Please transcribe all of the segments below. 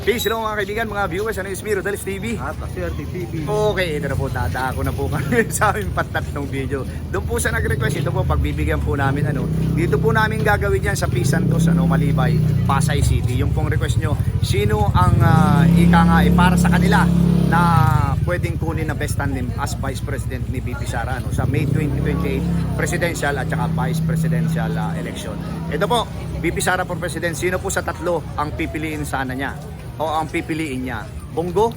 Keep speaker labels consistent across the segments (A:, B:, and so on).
A: Peace, hello mga kaibigan, mga viewers, ano is Miro Dalis TV.
B: At Swerte TV.
A: Okay, ito na po, dadako na po kami sa aming patatlong video. Doon po sa nag-request, ito po, pagbibigyan po namin, dito po namin gagawin yan sa P. Santos, Malibay, Pasay City. Yung pong request nyo, sino ang ika nga para sa kanila na pwedeng kunin na best tandem as Vice President ni VP Sara sa May 2028 Presidential at saka Vice Presidential election. Ito po, VP Sara for President, sino po sa tatlo ang pipiliin sana niya? O ang pipiliin niya? Bongo,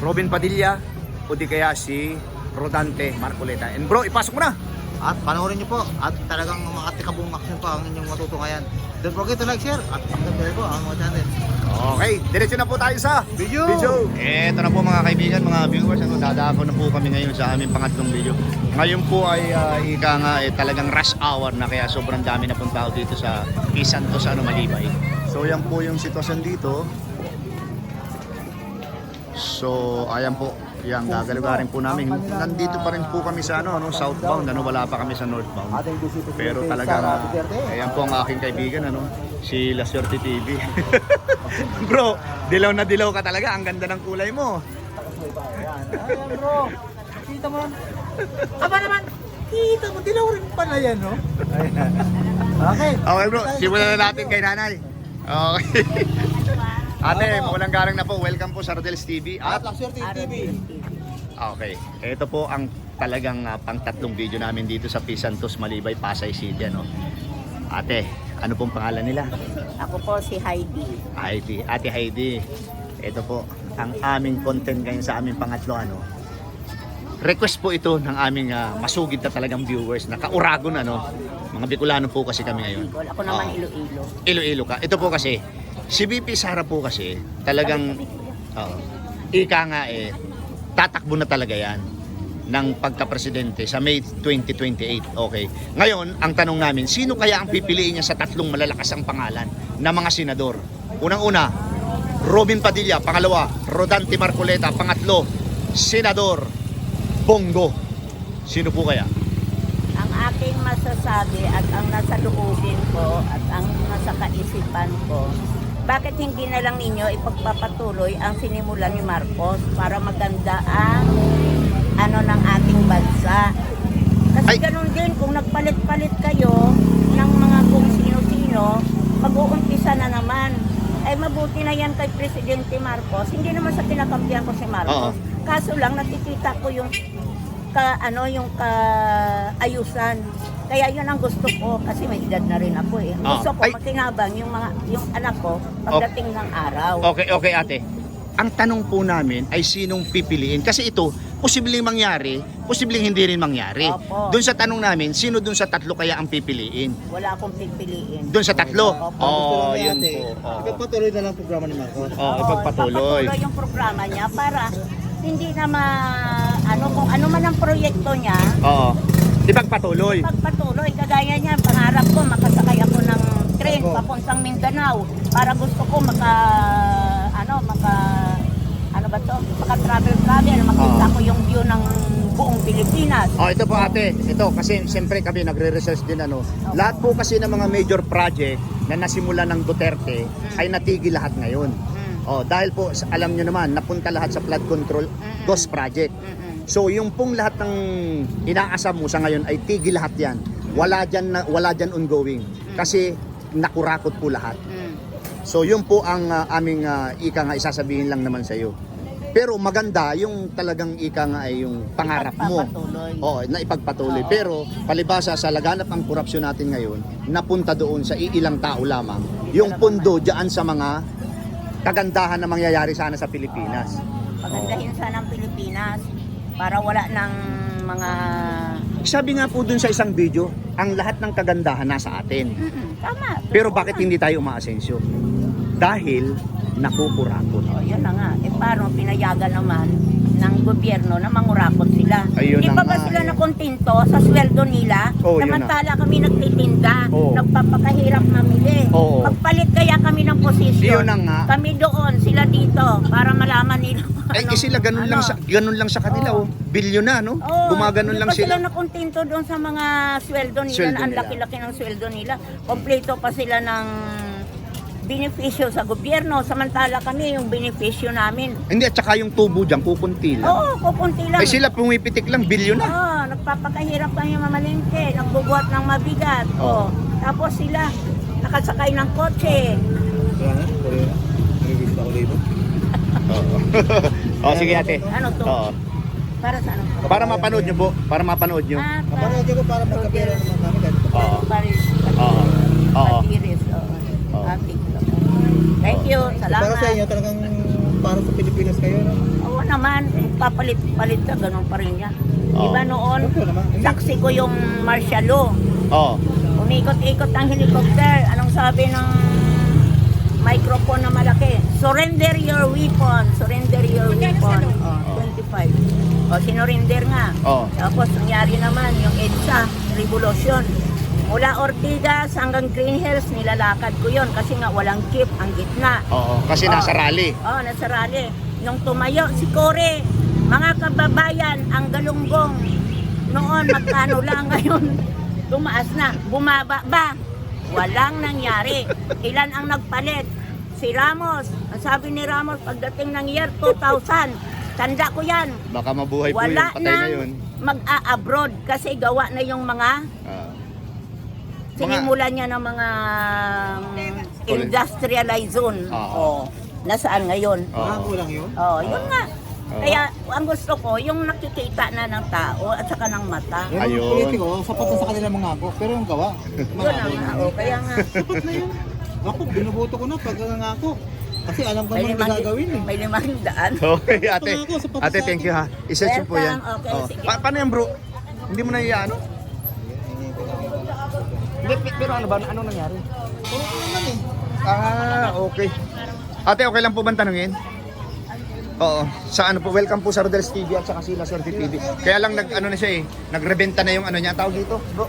A: Robin Padilla, o di kaya si Rodante Marcoleta? And bro, ipasok mo na!
B: At panoorin nyo po. At talagang makatikabong action pa ang inyong matutungayan. Don't forget to like, share. At pag-subscribe po ang mga channel.
A: Okay, diretso na po tayo sa
B: Video!
A: Eto na po mga kaibigan, mga viewers, dadako na po kami ngayon sa aming pangatlong video. Ngayon po ay ika nga talagang rush hour na, kaya sobrang dami na pong tao dito sa P. Santos, Malibay. So yan po yung sitwasyon dito. So ayan po, yung gagalugarin po namin. Nandito pa rin po kami sa southbound, wala pa kami sa northbound. Pero talaga, ayan po ang aking kaibigan, si La Swerte TV. Bro, dilaw na dilaw ka talaga, ang ganda ng kulay mo.
B: Ayan bro, kita mo yan. Aba naman, kita mo, dilaw rin pala yan, no? Okay.
A: Okay bro, simulan na natin kay nanay. Okay. Ate, mawalang galang na po. Welcome po sa Rodel's TV
B: At Swerte TV.
A: Okay, ito po ang talagang pang-tatlong video namin dito sa P. Santos, Malibay, Pasay City. Ate, ano pong pangalan nila?
C: Ako po si Heidi.
A: Heidi. Ate Heidi, ito po ang aming content ngayon sa aming pangatlo. Request po ito ng aming masugid na talagang viewers na kauragon. Mga Bicolano po kasi kami ngayon.
C: Bicol. Ako naman Iloilo.
A: Iloilo ka. Ito po kasi, si VP Sara po kasi talagang ika nga tatakbo na talaga yan ng pagka-presidente sa May 2028. Okay. Ngayon, ang tanong namin, sino kaya ang pipiliin niya sa tatlong malalakas ang pangalan na mga senador? Unang-una, Robin Padilla. Pangalawa, Rodante Marcoleta. Pangatlo, Senador Bongo. Sino po kaya?
C: Ang aking masasabi at ang nasa loobin ko at ang nasa kaisipan ko, bakit hindi na lang ninyo ipagpapatuloy ang sinimulan ni Marcos para maganda ang ng ating bansa? Kasi ganun din, kung nagpalit-palit kayo ng mga kung sino-sino, mag-uumpisa na naman. Ay mabuti na yan kay Presidente Marcos. Hindi naman sa kinakampihan ko si Marcos. Kaso lang nakikita ko yung kaayusan. Kaya yun ang gusto ko kasi may edad na rin ako eh. Gusto ko makinabang yung anak ko pagdating ng araw.
A: Okay ate. Ang tanong po namin ay sinong pipiliin? Kasi ito, posibleng mangyari, posibleng hindi rin mangyari.
C: Opo.
A: Doon sa tanong namin, sino doon sa tatlo kaya ang pipiliin?
C: Wala akong pipiliin.
A: Doon sa tatlo?
C: Opo.
A: Yun po.
B: Ipagpatuloy na lang programa ni Marcos.
A: Ipagpatuloy.
C: Ipagpatuloy yung programa niya para hindi na kung ano man ang proyekto niya.
A: Ipagpatuloy.
C: Pagpatuloy, kagaya niya, pangarap ko makasakay ako ng train papuntang Mindanao para gusto ko maka-travel, makita ko yung view ng buong Pilipinas.
A: Ito po ate, ito kasi siyempre kami nagre-research din Lahat po kasi ng mga major project na nasimula ng Duterte ay natigil lahat ngayon. Dahil po alam nyo naman, napunta lahat sa flood control ghost project. So yung pong lahat ng inaasam mo sa ngayon ay tigil lahat yan. Wala dyan ongoing. Kasi nakurakot po lahat. So yun po ang aming ika nga isasabihin lang naman sa iyo. Pero maganda yung talagang ika nga ay yung pangarap mo. Na ipagpatuloy. Pero palibasa sa laganap ang korupsyon natin ngayon, napunta doon sa iilang tao lamang. Yung pundo diyan sa mga kagandahan na mangyayari sana sa Pilipinas.
C: Pagandahin sana ang Pilipinas para wala ng mga...
A: Sabi nga po dun sa isang video, ang lahat ng kagandahan nasa atin.
C: Tama.
A: Pero bakit hindi tayo umaasensyo? Dahil nakukurakot.
C: Yun na nga. Paano pinayagan naman ng gobyerno na mangurakot sila?
A: Ayun
C: Di
A: na
C: ba ba
A: nga,
C: sila nakontento sa sweldo nila? Samantala kami nagtitinda, nagpapakahirap mamili. Magpalit kaya kami ng posisyon.
A: Yun na nga.
C: Kami doon, sila dito, para malaman nila.
A: Sila ganun lang sa kanila bilyon na gumaganon lang
C: sila.
A: sila.
C: Nakontento doon sa mga sweldo nila,
A: Sweldo
C: na ang
A: nila.
C: laki-laki ng sweldo nila. Kompleto pa sila ng benepisyo sa gobyerno, samantala kami yung benepisyo namin.
A: Hindi, at saka yung tubo dyan, kukunti lang.
C: Oo, kukunti lang.
A: Ay sila pumipitik lang, bilyon na.
C: Oo, nagpapakahirap lang yung mamalengke, nagbubuhat ng mabigat.
A: Oo.
C: Tapos sila, nakasakay ng kotse.
B: Kaya na, nag-release ako dito.
A: Oo. Oh, sige ate.
C: Ano to?
A: Oo.
C: Para sa ano?
A: Para mapanood nyo po, para mapanood nyo.
B: Kapanood ko para magkapera naman kami kahit pa.
A: Oo.
C: Paris.
A: Oo. Oo.
C: Patiris. Oo.
A: Oo.
C: TikTok. Thank you. Salamat.
B: Para sa inyo, talagang para sa Pilipinas kayo, no?
C: Oo naman, papalit-palit ka, ganun pa rin yan.
A: Oo.
C: Diba noon,
B: Ito naman.
C: saksi ko yung martial law.
A: Oo.
C: Umikot-ikot ang helicopter. Anong sabi ng microphone na malaki? Surrender your weapon. Surrender your weapon. Oh, 25. O, sinurrender nga.
A: Oo.
C: Tapos, nangyari naman yung EDSA, revolution. Mula Ortigas hanggang Green Hills, nilalakad ko yon kasi nga walang jeep ang gitna.
A: Oo. Kasi nasa rally.
C: Oo, nasa rally. Nung tumayo si Kore, mga kababayan, ang galunggong noon magkano lang, ngayon tumaas na. Bumaba ba? Walang nangyari. Ilan ang nagpalit? Si Ramos. Ang sabi ni Ramos, pagdating ng year 2000, tanda ko yan.
A: Baka mabuhay po yun,
C: Wala
A: patay na
C: nang
A: yun.
C: mag-a-abroad kasi gawa na yung mga sinimulan niya ng mga industrialized zone.
A: Oo.
C: Nasaan ngayon?
A: Oo.
B: Bago lang yun.
C: Yun nga.
A: Oo.
C: Kaya ang gusto ko, yung nakikita na ng tao at saka ng mata.
B: Yung
A: Ayun.
B: mga politiko, sapat na sa kanila mga ako, pero yung gawa,
C: Yun ang nga. Kaya nga.
B: sapat na yun. Ako, binubuto ko na pag nangako. Kasi alam ko naman yung gagawin eh.
C: may 500.
A: Okay, ate.
B: Ito nga ako, sapat
A: Ate,
B: sa
A: thank
B: akin.
A: you ha. Iset po yan.
C: Welcome. Okay,
A: Oo.
C: sige.
A: Paano yan bro? Hindi mo na iyaano? Hindi, pero ano ba? Anong nangyari?
B: Puro ko naman eh.
A: Okay. Ate, okay lang po bang tanungin? Oo. Sa ano po, welcome po sa Rodel's TV at saka sila Swerte TV. Kaya lang ano na siya eh, nagrebenta na yung ano niya, tawag dito, bro.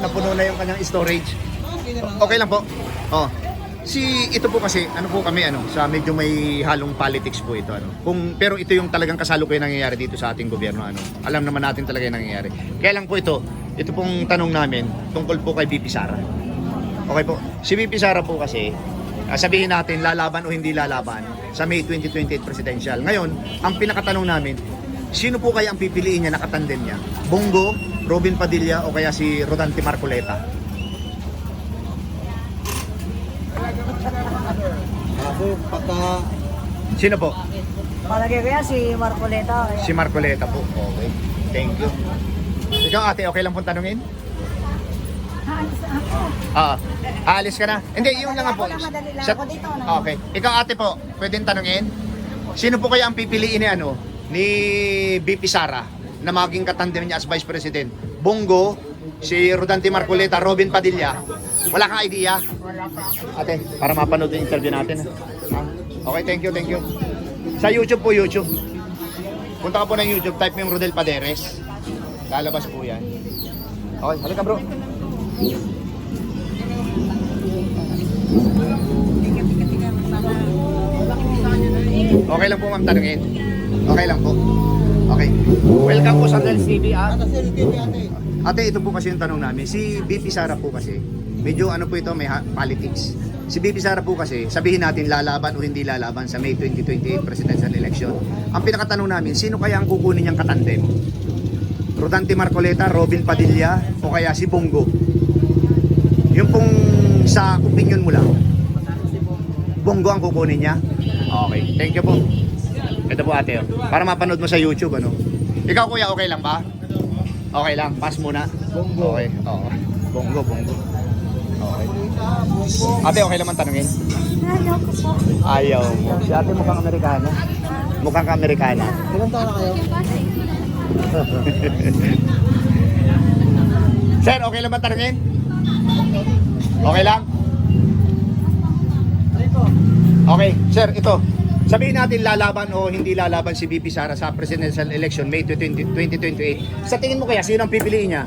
A: Napuno na yung kanyang storage.
B: Okay naman.
A: Okay lang po. Oh. Ito po kasi, ano po kami, sa medyo may halong politics po ito, pero ito yung talagang kasalukuyan nangyayari dito sa ating gobyerno, Alam naman natin talaga yung nangyayari. Kaya lang po ito pong tanong namin tungkol po kay VP Sara. Okay po. Si VP Sara po kasi, sabihin natin lalaban o hindi lalaban sa May 2028 presidential. Ngayon, ang pinakatanong namin, sino po kaya ang pipiliin niya, nakatandem niya? Bongo, Robin Padilla o kaya si Rodante Marcoleta?
B: Kaso pagka
A: Sino po?
D: Palagay ko yan si Marcoleta.
A: Si Marcoleta po. Okay. Thank you. Ikaw ate, okay lang pong tanungin? Aalis ka na? Hindi, yun lang nga po.
D: Madali lang
A: Sa-
D: ako dito, no?
A: Okay. Ikaw ate po, pwedeng tanungin? Sino po kaya ang pipiliin ni VP Sara na maging katandem niya as Vice President? Bongo, si Rodante Marcoleta, Robin Padilla. Wala kang idea? Ate, para mapanood yung interview natin. Okay, thank you, thank you. Sa YouTube po, YouTube. Punta ka po ng YouTube, type mo yung Rodel Paderes. Lalabas po yan. Okay, halika bro. Okay lang po ma'am tanungin. Okay lang po. Okay. Welcome po sa Rodel TV
B: ata sa TV ate.
A: Ate, ito po kasi yung tanong namin. Si VP Sara po kasi, medyo ano po ito, may politics. Si VP Sara po kasi, sabihin natin lalaban o hindi lalaban sa May 2028 presidential election. Ang pinakatanong namin, sino kaya ang kukunin niyang katandem? Rodante Marcoleta, Robin Padilla, o kaya si Bongo? Yung pong sa opinion mo lang. Bongo ang kukunin niya? Okay, thank you po. Ito po ate, para mapanood mo sa YouTube, Ikaw kuya, okay lang ba? Okay lang, pass muna.
B: Bongo.
A: Okay, oo. Bongo. Okay. Ate, okay lang man tanungin?
D: Ayaw ko po.
A: Ayaw mo. Si ate mukhang Amerikana. Mukhang ka-Amerikana.
B: Ilan taon na kayo?
A: Sir, okay lang ba tanungin? Okay lang? Okay, sir, ito. Sabihin natin lalaban o hindi lalaban si VP Sara sa presidential election May 2028. Sa tingin mo kaya, sino ang pipiliin niya?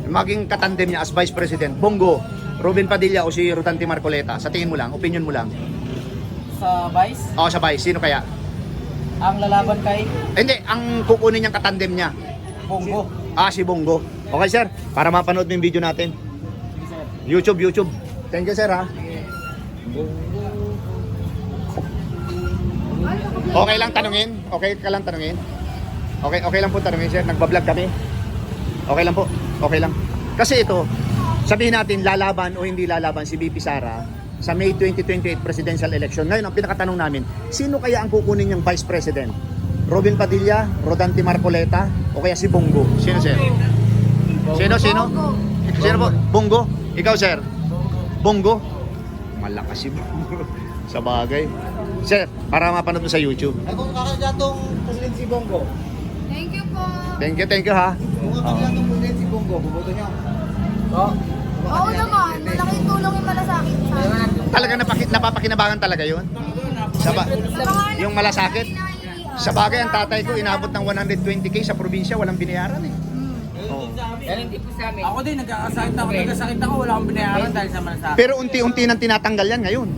A: Maging katandem niya as Vice President? Bongo, Robin Padilla o si Rodante Marcoleta? Sa tingin mo lang, opinion mo lang.
E: Sa Vice,
A: O sa Vice, sino kaya?
E: ang lalaban kay
A: Hindi, ang kukunin niyang katandem niya.
E: Bongo.
A: Si Bongo. Okay sir, para mapanood mo yung video natin. YouTube. Thank you sir ha. Okay lang tanungin? Okay ka lang tanungin? Okay lang po tanungin, sir. Nagbablog kami. Okay lang po. Okay lang. Kasi ito, sabihin natin lalaban o hindi lalaban si VP Sara sa May 2028 presidential election. Ngayon, ang pinakatanong namin, sino kaya ang kukunin niyang vice president? Robin Padilla, Rodante Marcoleta, o kaya si Bongo? Sino, sir? Sino? Sino po? Bongo? Ikaw, sir? Bongo? Malakas si Bongo. Sa bagay. Sir, para mapanood mo sa YouTube.
B: Ay kung kakagatong President si Bongo.
D: Thank you po.
A: Thank you ha.
B: Kung kakagatong President si Bongo, buboto niyo.
D: Oo naman, malaking tulong yung malasakit sa akin.
A: Talaga napapakinabangan talaga yun? Yung malasakit? Sa bagay, ang tatay ko inabot ng 120k sa probinsya, walang binayaran eh. Oo.
E: Pero hindi po sa amin. Ako din, nagkakasakit ako, wala akong binayaran dahil sa malasakit.
A: Pero unti-unti nang tinatanggal yan ngayon.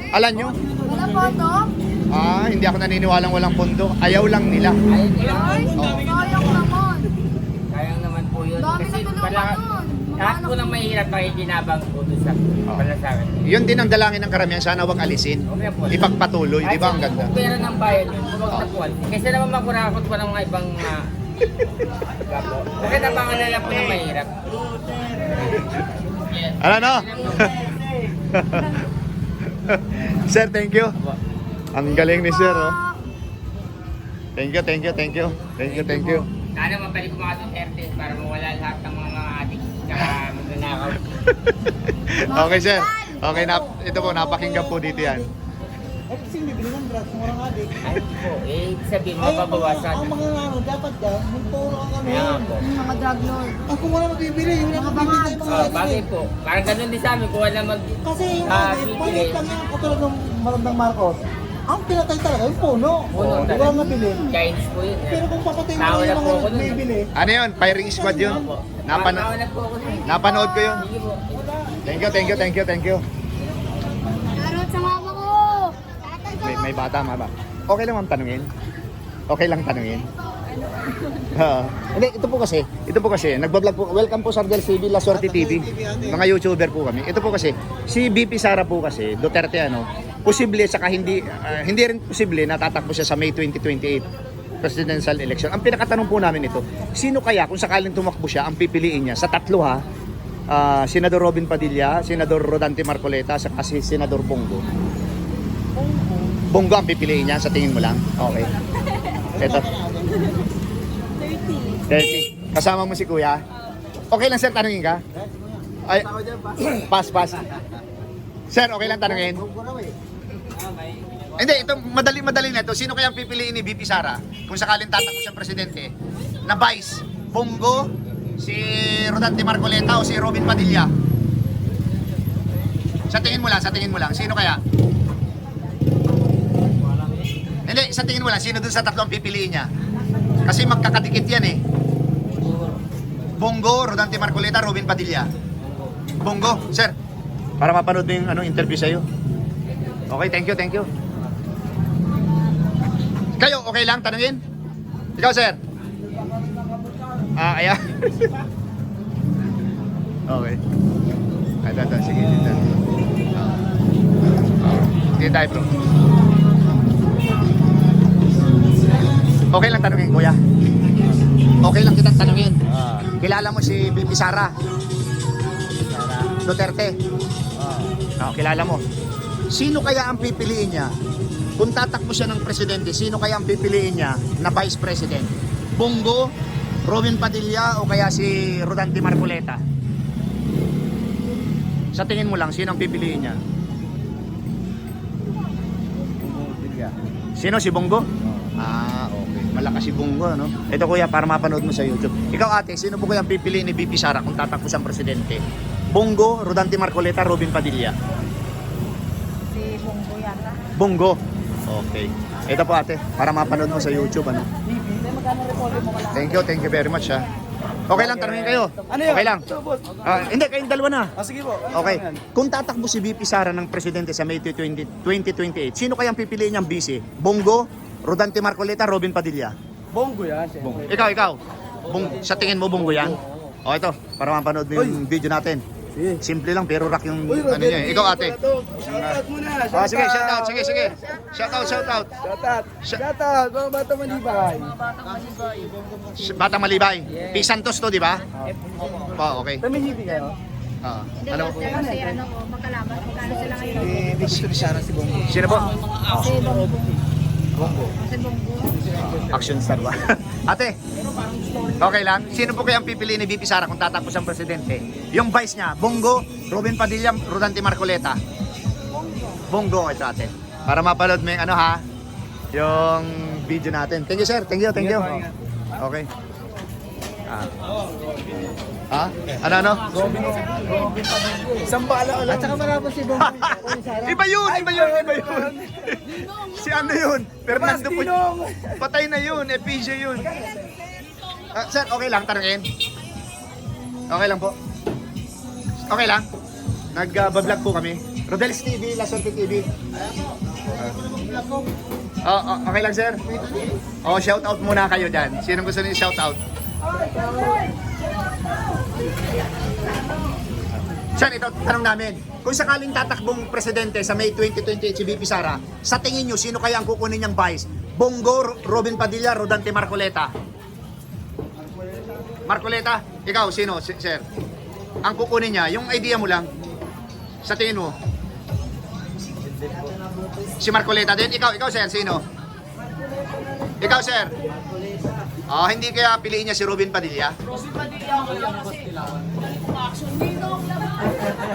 A: Alam nyo?
D: Wala po ito?
A: Hindi ako naniniwalang walang pondo. Ayaw lang nila.
E: Ayun lang.
D: Ay, sayang naman.
E: Kayang naman po yun.
D: Dami
E: Kasi
D: na tulungan
E: pala,
D: nun.
E: lahat po ng mahirap makikinabang po doon sa malasakit.
A: Yun din ang dalangin ng karamihan. Sana wag alisin. Ipagpatuloy. Di ba ang ganda?
E: Kung pera ng bayan yun, huwag na po. Kasi naman makurakot pa ng mga ibang bakit nabangan na lang po ng mahirap?
A: Ano no? Sir, thank you. Ang galing ni sir, oh. Thank you.
E: Sana mabalik mga Duterte para mawala lahat ng mga adik na magnanakaw.
A: Okay, sir. Okay, ito po, napakinggan po dito yan.
B: Ay kasi bibili ng drugs, murang adik.
E: Ay po, sabihin
B: Ay,
E: mapabawasan.
B: ang mga dapat dyan, magpuro ang ano
E: Kaya nga
B: yun.
E: po.
D: Mga drug lord.
B: Kung wala mabibili, yun ang mabibili tayo mga adik
E: Bagay
B: eh.
E: po. Parang ganun din sa amin kung wala mag...
B: Kasi yung adik,
E: bibili.
B: maliit lang yan, katulad ng Marandang Marcos. Ang pinatay talaga yung puno.
E: Puno
B: Di
E: talaga.
B: ba nabili?
E: Chinese po yun.
B: Pero kung papatay mo
E: Tawala
B: yung
E: po ako
B: mga
E: nun.
B: bibili,
A: Ano yun? Firing squad yun?
E: Tawanan po ako nun.
A: Napanood ko yun.
E: Sige po.
A: Thank you.
D: Karot sa mama ko.
A: May bata, mama. Okay lang ma'am tanungin? Okay lang tanungin? Hindi, ito po kasi, nagbablog po, welcome po sa Ardel TV, La Suerte TV, mga YouTuber po kami. Ito po kasi, si VP Sara po kasi, Duterte posible, saka hindi rin posible na tatakbo siya sa May 2028 presidential election. Ang pinakatanong po namin ito, sino kaya kung sakaling tumakbo siya, ang pipiliin niya sa tatlo Senador Robin Padilla, Senador Rodante Marcoleta, saka si Senador Bongo. Bongo ang pipiliin niya, sa tingin mo lang? Okay. Ito. 30. Kasama mo si kuya? Okay lang sir, tanungin ka? Ay, pass. Sir, okay lang tanungin? Hindi, ito madali na ito. Sino kaya ang pipiliin ni VP Sara kung sakaling tatakbo siyang presidente na vice? Bongo, si Rodante Marcoleta o si Robin Padilla? Sa tingin mo lang, sino kaya? Hindi, sa tingin mo lang, sino dun sa tatlo ang pipiliin niya? Kasi magkakadikit yan eh. Bongo, Rodante Marcoleta, Robin Padilla. Bongo, sir. Para mapanood mo yung interview sa'yo. Okay, thank you. Kayo, okay lang, tanungin? Ikaw, sir. Ayan. Okay. Ito, sige, dito. Sige tayo, bro. Okay lang tanungin, kuya. Okay lang kitang tanungin. Kilala mo si VP Sara? Duterte? Kilala mo. Sino kaya ang pipiliin niya? Kung tatakbo siya ng presidente, sino kaya ang pipiliin niya na vice president? Bongo, Robin Padilla o kaya si Rodante Marcoleta? Sa tingin mo lang, sino ang pipiliin niya? Sino? Si Bongo? Okay. Malakas si Bongo, no? Ito kuya, para mapanood mo sa YouTube. Ikaw ate, sino po kaya ang pipiliin ni VP Sara kung tatakbo siyang presidente? Bongo, Rodante Marcoleta, Robin Padilla?
D: Si Bongo yata.
A: Bongo. Okay. Ito po ate, para mapanood mo sa YouTube, ano? Thank you very much, ha. Okay lang, tanungin kayo. Okay lang. Hindi, kayong dalawa na.
B: sige po.
A: Okay. Kung tatakbo si VP Sara ng presidente sa May 2028, sino kayang pipiliin niyang vice? Bongo, Rodante Marcoleta, Robin Padilla?
B: Bongo yan, siyempre.
A: Ikaw. Sa tingin mo, Bongo yan? O ito, para mapanood mo yung video natin. Simple lang pero rock yung ano niya. Ikaw ate.
B: Shoutout muna.
A: Oh, sige, shout out. Sige. Shout out.
B: Shoutout. Mga bata manibay.
A: Batang Malibay. P. Santos to, di ba? Oh, okay.
B: Tamihibi kayo?
A: Ano?
D: Kasi ano, magkalaban. Magkano sila ngayon?
B: Gusto ni Sharon si Bongo.
A: Sino po?
D: Kasi Bongo. Kasi Bongo.
A: Action star ba? Ate, okay lang. Sino po kayang pipiliin ni VP Sara kung tatapos ang presidente? Yung vice niya, Bongo, Robin Padilla, Rodante Marcoleta. Bongo ito ate. Para mapanood mo yung ano ha, yung video natin. Thank you sir, thank you. Okay. Ano?
B: Sambala ulit. At saka marapos si Bongo.
A: Iba yun. Si ano yun? Fernando po. Patay na yun, Epidio yun. Sir, okay lang, tanungin. Okay lang po. Okay lang. Nag-vlog po kami. Rodel's TV, La Suerte TV. Okay lang sir. Shout out muna kayo dyan. Sinong gusto niyo shout out? Sir, ito tanong namin. Kung sakaling tatakbong presidente sa May 2028 si VP Sara, sa tingin nyo, sino kaya ang kukunin niyang vice? Bongo, Robin Padilla, Rodante Marcoleta? Marcoleta? Ikaw, sino, sir? Ang kukunin niya, yung idea mo lang, sa tingin mo? Si Marcoleta din? Ikaw, sir, sino? Ikaw, sir? Hindi kaya piliin niya si Robin Padilla?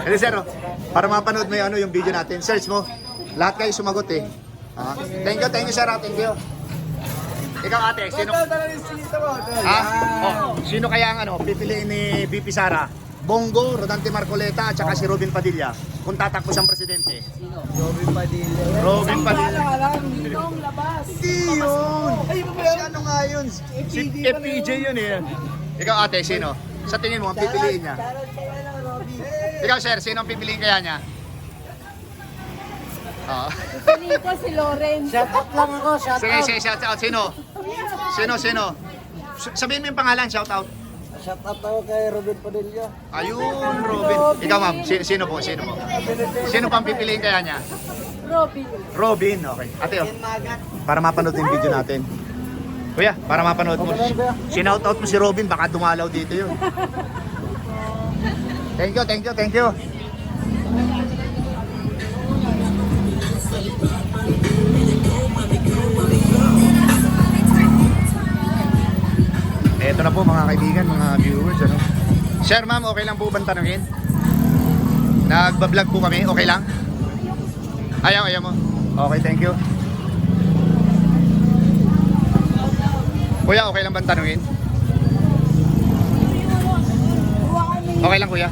A: Hindi sir, para mapanood mo yung video natin, search mo. Lahat kayo sumagot eh. Thank you sir, thank you. Ikaw ate, sino? Sino kaya ang pipiliin ni VP Sara? Bongo, Rodante Marcoleta at saka si Robin Padilla kung tatakbo siyang presidente.
B: Robin Padilla.
A: Robin Padilla.
B: Ninong labas.
A: Hindi yun. Si ano nga yun? Si FPJ yun eh. Ikaw ate, sino? Sa tingin mo, ang pipiliin niya? Ikaw sir, sino ang pipiliin kaya niya?
D: Pili ko si Loren.
B: Shoutout lang ako.
A: Sige, shout out. Sino? Sabihin mo yung pangalan, shout out.
B: Shoutout ako kay Robin Padilla.
A: Ayun, Robin. Ikaw ma'am, sino po? Sino pang pipiliin kaya niya? Robin, okay. Ate, para mapanood yung video natin. Kuya, para mapanood mo. Shoutout mo si Robin, baka dumalaw dito yun. Thank you. Eto na po mga kaibigan, mga viewers, Sir, ma'am, okay lang po bang tanungin? Nagbablog po kami, okay lang? Ayaw mo? Okay, thank you. Kuya, okay lang bang tanungin? Okay lang kuya?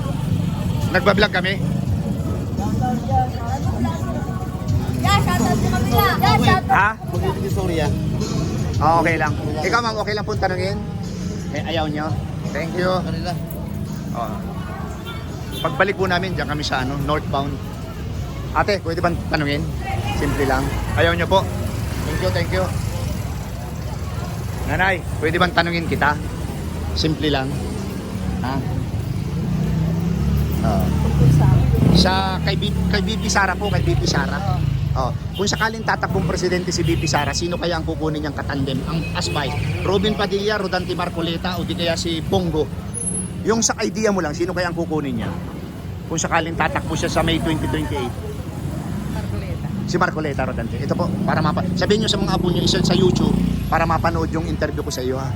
A: Nagbablog kami?
D: Shoutout si Mamila.
A: Ha?
B: Sorry
A: Okay lang. Ikaw ma'am, okay lang po tanungin? Ayaw nyo? Thank you. Pagbalik po namin, dyan kami sa northbound. Ate, pwede bang tanungin? Simple lang. Ayaw nyo po? Thank you. Nanay, pwede bang tanungin kita? Simple lang. Ha? Sa kay VP Sara po, kay VP Sara. Kung sakaling tatakbong presidente si VP Sara, sino kaya ang kukunin niyang katandem ang as vice? Robin Padilla, Rodante Marcoleta o di kaya si Bongo? Yung sa idea mo lang, sino kaya ang kukunin niya? Kung sakaling tatakbo siya sa May 2028. Si Marcoleta, Rodante. Ito po, para sabihin niyo sa mga apo niyo, isa sa YouTube para mapanood yung interview ko sa iyo ha.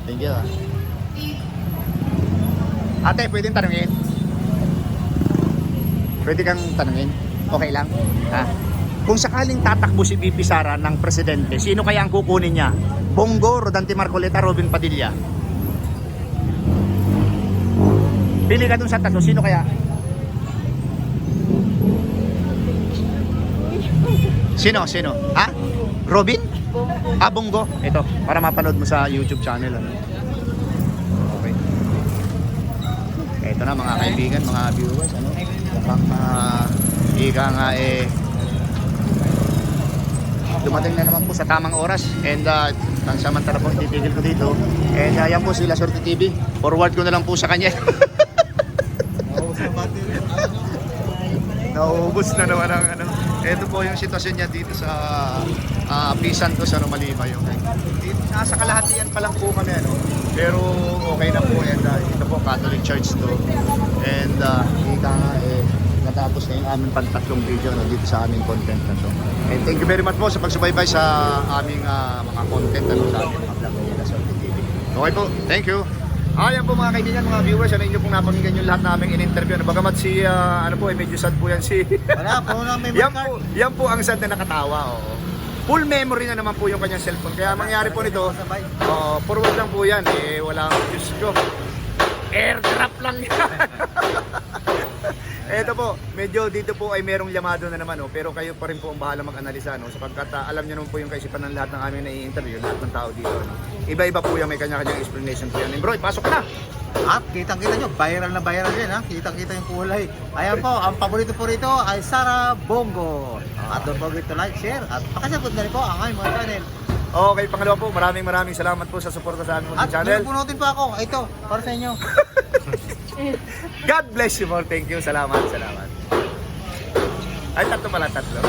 A: Thank you. Ate, pwedeng tanungin? Pwede kang tanungin? Okay lang? Ha? Kung sakaling tatakbo si VP Sara ng presidente, sino kaya ang kukunin niya? Bongo, Rodante Marcoleta, Robin Padilla? Pili ka dun sa tatlo, sino kaya? Sino? Ha? Robin? Bongo? Ito, para mapanood mo sa YouTube channel. Okay. Ito na mga kaibigan, mga viewers. Ika nga dumating na naman po sa tamang oras and samantala po titigil ko dito and yan po sila Suerte TV, forward ko na lang po sa kanya. Nauubos na naman ang ano. Ito po yung sitwasyon niya dito sa Pisan to sa Malima yung. Nasa kalahatian pa lang po kami ano. Pero okay na po yan. Ito po Catholic Church to. And ika nga natapos na yung aming pantatlong video no, dito sa aming content na to. And thank you very much po sa pagsubaybay sa aming mga content ano, sa aming mga vlog dito sa TV. Okay po, thank you. Ayan po mga kaibigan, mga viewers, ano inyo pong napakinggan yung lahat naming in-interview. Bagamat si, ano po, medyo sad po yan si...
B: Wala po na may
A: yan po ang sad na nakatawa, oo. Full memory na naman po yung kanyang cellphone. Kaya mangyari po nito, forward lang po yan, walang, Diyos ko, airdrop lang yan. Eto po, medyo dito po ay merong llamado na naman, pero kayo pa rin po ang bahala mag-analisa, sapagkat alam niyo naman po yung kaisipan ng lahat ng aming nai-interview, lahat ng tao dito. Iba-iba po yan, may kanya-kanyang explanation po yan. And bro, pasok na!
B: At kitang-kita nyo, viral na viral yan ha. Kitang-kita yung kulay. Ayan po, ang paborito po rito ay Sara Bongo. At don't forget to like, share, at pakasabot na rin po ang aming mga channel.
A: Okay, pangalawa po, maraming salamat po sa suporta sa aming
B: At
A: channel.
B: punutin pa ako. Ito, para sa inyo.
A: God bless you more. Thank you. Salamat. Ay, tatlo pala, tatlo.